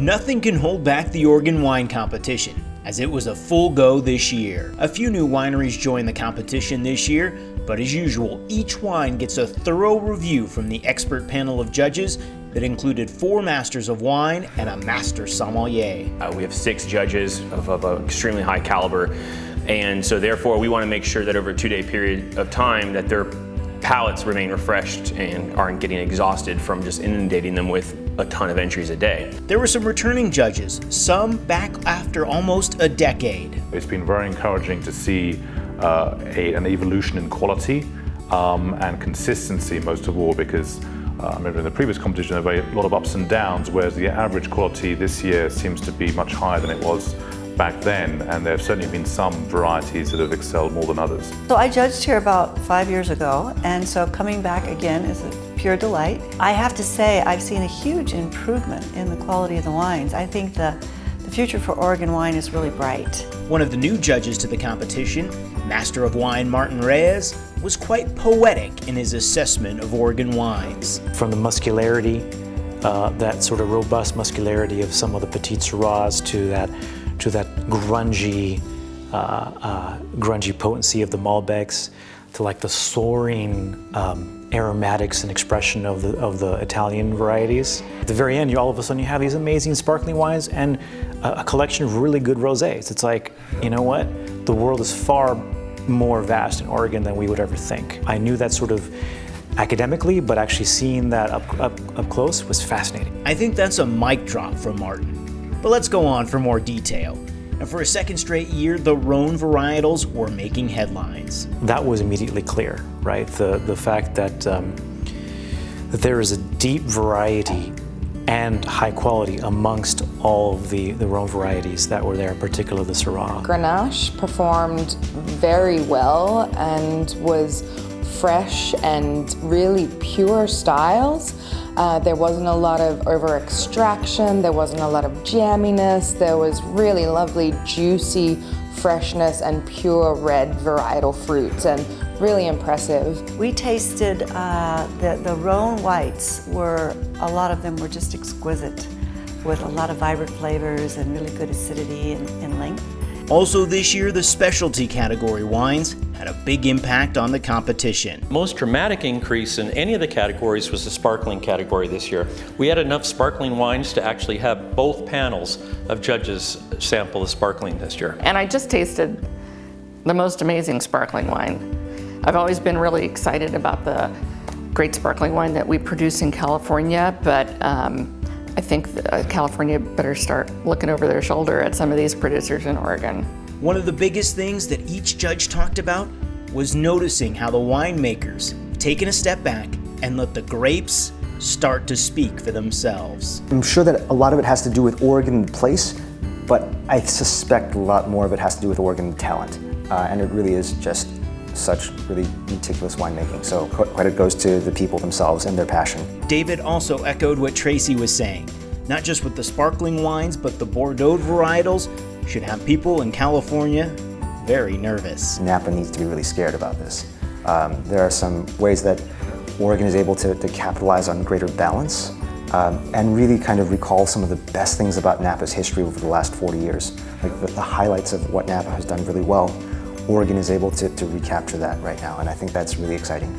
Nothing can hold back the Oregon wine competition, as it was a full go this year. A few new wineries joined the competition this year, but as usual, each wine gets a thorough review from the expert panel of judges that included 4 masters of wine and a master sommelier. We have 6 judges of extremely high caliber, and so therefore we want to make sure that over a 2-day period of time that their palates remain refreshed and aren't getting exhausted from just inundating them with a ton of entries a day. There were some returning judges, some back after almost a decade. It's been very encouraging to see an evolution in quality and consistency, most of all, because I remember in the previous competition there were a lot of ups and downs, whereas the average quality this year seems to be much higher than it was back then, and there have certainly been some varieties that have excelled more than others. So I judged here about 5 years ago, and so coming back again is a pure delight. I have to say I've seen a huge improvement in the quality of the wines. I think the future for Oregon wine is really bright. One of the new judges to the competition, Master of Wine Martin Reyes, was quite poetic in his assessment of Oregon wines. From the muscularity, that sort of robust muscularity of some of the Petit Syrahs to that grungy potency of the Malbecs, to like the soaring aromatics and expression of the Italian varieties. At the very end, all of a sudden you have these amazing sparkling wines and a collection of really good rosés. It's like, you know what? The world is far more vast in Oregon than we would ever think. I knew that sort of academically, but actually seeing that up close was fascinating. I think that's a mic drop from Martin. But let's go on for more detail. And for a second straight year, the Rhone varietals were making headlines. That was immediately clear, right? The fact that there is a deep variety and high quality amongst all of the Rhone varieties that were there, in particular the Syrah. Grenache performed very well and was fresh and really pure styles. There wasn't a lot of over extraction, there wasn't a lot of jamminess, there was really lovely juicy freshness and pure red varietal fruits, and really impressive. We tasted the Rhone whites, a lot of them were just exquisite, with a lot of vibrant flavors and really good acidity and length. Also this year, the specialty category wines had a big impact on the competition. Most dramatic increase in any of the categories was the sparkling category this year. We had enough sparkling wines to actually have both panels of judges sample the sparkling this year. And I just tasted the most amazing sparkling wine. I've always been really excited about the great sparkling wine that we produce in California, but I think California better start looking over their shoulder at some of these producers in Oregon. One of the biggest things that each judge talked about was noticing how the winemakers have taken a step back and let the grapes start to speak for themselves. I'm sure that a lot of it has to do with Oregon place, but I suspect a lot more of it has to do with Oregon talent. And it really is just such really meticulous winemaking. So credit goes to the people themselves and their passion. David also echoed what Traci was saying. Not just with the sparkling wines, but the Bordeaux varietals should have people in California very nervous. Napa needs to be really scared about this. There are some ways that Oregon is able to capitalize on greater balance and really kind of recall some of the best things about Napa's history over the last 40 years. Like the highlights of what Napa has done really well. Oregon is able to recapture that right now, and I think that's really exciting.